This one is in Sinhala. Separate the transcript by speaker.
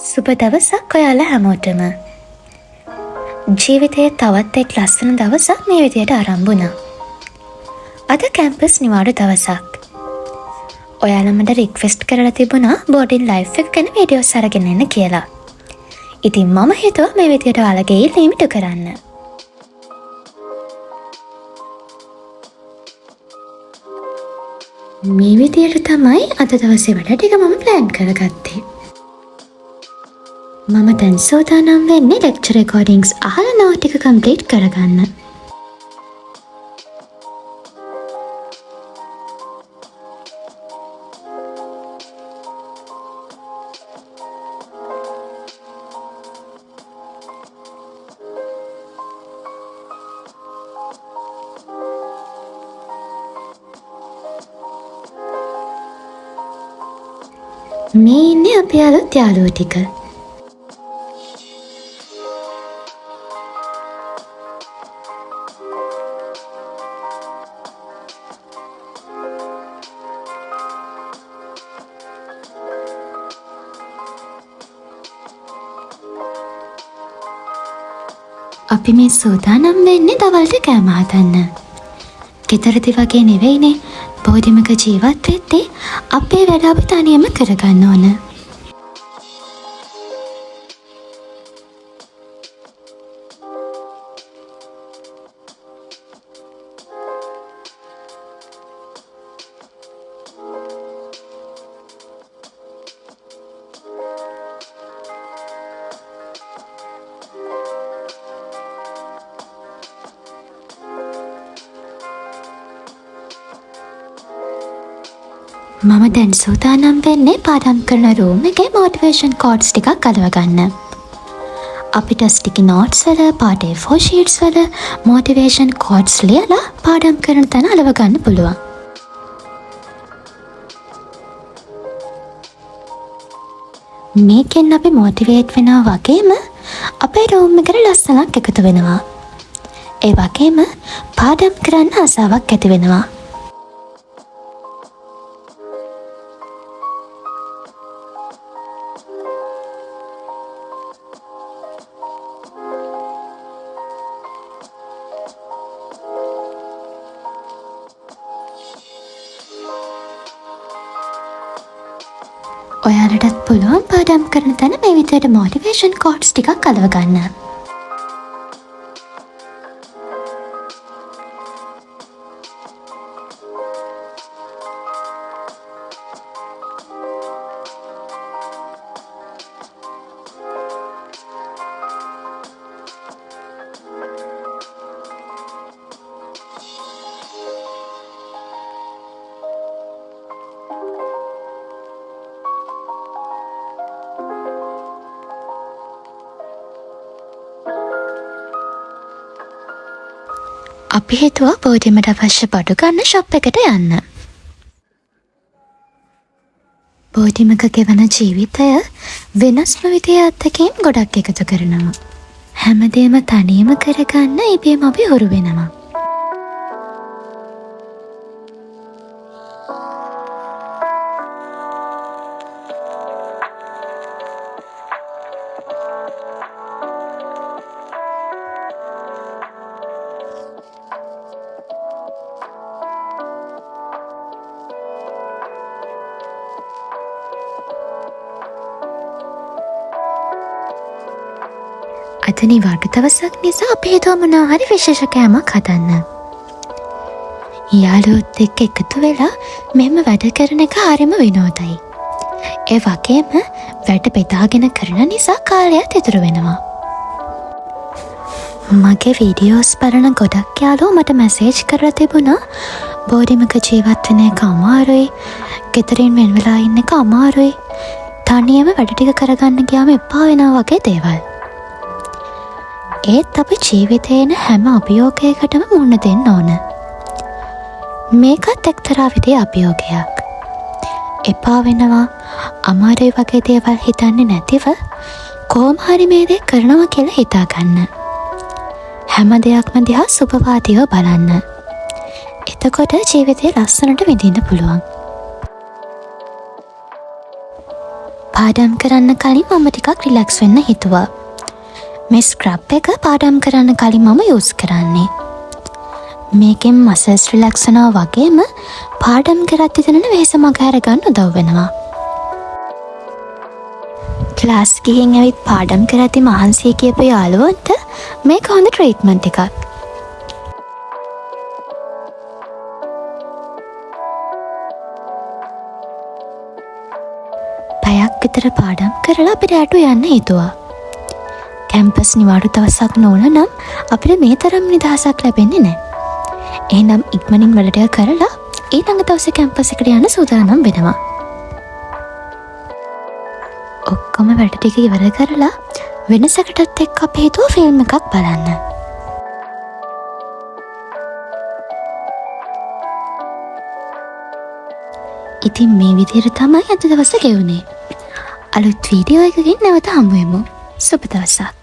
Speaker 1: සුබ දවසක් ඔයාලා හැමෝටම. ජීවිතයේ තවත් එක් ලස්සන දවසක් මේ විදියට ආරම්භ වුණා. අද කැම්පස් නිවාඩු දවසක්. ඔයාලා මට රික්වෙස්ට් කරලා තිබුණා බෝඩින් ලයිෆ් එක ගැන වීඩියෝස් අරගෙන එන්න කියලා. ඉතින් මම හිතුවා මේ විදියට ඔයාලගේ ලිමිට් කරන්න. මේ විදියට තමයි අද දවසේ වැඩ ටික මම ප්ලෑන් කරගත්තේ. මම දැන් සූදානම් වෙන්නේ ලෙක්චර් රෙකෝඩින්ග්ස් අහලා නෝ ටික කම්ප්ලීට් කරගන්න. මේ ඉන්නේ අපේ අලුත් යාළුවෝ ටික. අපි මේ සූදානම් වෙන්නේ දවල්ට කෑම හදන්න. ගෙදරදි වගේ නෙවෙයිනේ. බෝධිමක ජීවත් වෙද්දී අපේ වැඩ අපි තනියම කරගන්න ඕන. මම දැන් සූදානම් වෙන්නේ පාඩම් කරන රූම් එකේ මොටිවේෂන් කෝඩ්ස් ටිකක් අලව ගන්න. අපිට ස්ටිකි නෝට්ස් වල පාඩ A4 ෂීට්ස් වල මොටිවේෂන් කෝඩ්ස් ලියලා පාඩම් කරන තැන අලව ගන්න පුළුවන්. මේකෙන් අපි මොටිවේට් වෙනවා වගේම අපේ රූම් එකට ලස්සනක් එකතු වෙනවා. ඒ වගේම පාඩම් කරන්න ආසාවක් ඇති වෙනවා. ඔයාලටත් පුළුවන් පාඩම් කරන තැන මේ විදියට මොටිවේෂන් කෝඩ්ස් ටිකක් අලව ගන්න. අපි හිතුවා බෝඩිමට අවශ්‍ය බඩු ගන්න ෂොප් එකට යන්න. බෝඩිමක ගෙවන ජීවිතය වෙනස්ම විදිහේ අත්දැකීම් ගොඩක් එකතු කරනවා. හැමදේම තනියම කරගන්න ඉබේම අපි හුරු වෙනවා. අද නිවාඩු දවසක් නිසා අපි හිතුවා මොනවා හරි විශේෂ කෑමක් හදන්න. යාළුවොත් එක්ක එකතු වෙලා මෙහෙම වැඩ කරන එක හරිම විනෝදයි. ඒ වගේම වැඩ බෙදාගෙන කරන නිසා කාලයත් ඉතුරු වෙනවා. මගේ වීඩියෝස් බලන ගොඩක් යාළුවෝ මට මැසේජ් කරලා තිබුණා බෝඩිමක ජීවත් වෙන එක අමාරුයි, ගෙදරින් වෙන් වෙලා ඉන්න එක අමාරුයි, තනියම වැඩ ටික කරගන්න ගියාම එපා වෙනවා වගේ දේවල්. ඒත් අපි ජීවිතේන හැම අභියෝගයකටම මුහුණ දෙන්න ඕන. මේකත් එක්තරා විදිහේ අභියෝගයක්. එපා වෙනවා, අමාරුයි වගේ දේවල් හිතන්නේ නැතිව කොහොම හරි මේ දේ කරනවා කියලා හිතාගන්න. හැම දෙයක්ම දිහා සුබවාදීව බලන්න. එතකොට ජීවිතේ ලස්සනට විඳින්න පුළුවන්. පාඩම් කරන්න කලින් මම ටිකක් රිලැක්ස් වෙන්න හිතුවා. මේ ස්ක්‍රබ් එක පාඩම් කරන්න කලින් මම යූස් කරන්නේ. මේකෙන් මසල්ස් රිලැක්ස් වෙනවා වගේම පාඩම් කරද්දී දැනෙන වෙහෙස මගහැර ගන්න උදව් වෙනවා. ක්ලාස් ගිහින් ඇවිත් පාඩම් කරද්දී මහන්සිය කියපු යාළුවන්ට මේක හොඳ ට්‍රීට්මන්ට් එකක්. පැයක් විතර පාඩම් කරලා අපිට ඇටු යන්න හිතුවා. කැම්පස් නිවාඩු දවසක් නොවන නම් අපිට මේ තරම් නිදහසක් ලැබෙන්නේ නැහැ. එහෙනම් ඉක්මනින් වැඩ ටික කරලා ඊළඟ දවසේ කැම්පස් එකට යන්න සූදානම් වෙනවා. ඔක්කොම වැඩ ටික ඉවර කරලා වෙනසකටත් එක්ක අපි හිතුවා ෆිල්ම් එකක් බලන්න. ඉතින් මේ විදිහට තමයි අද දවස ගෙවුනේ. අලුත් වීඩියෝ එකකින් නැවත හමු වෙමු. සුබ දවසක්.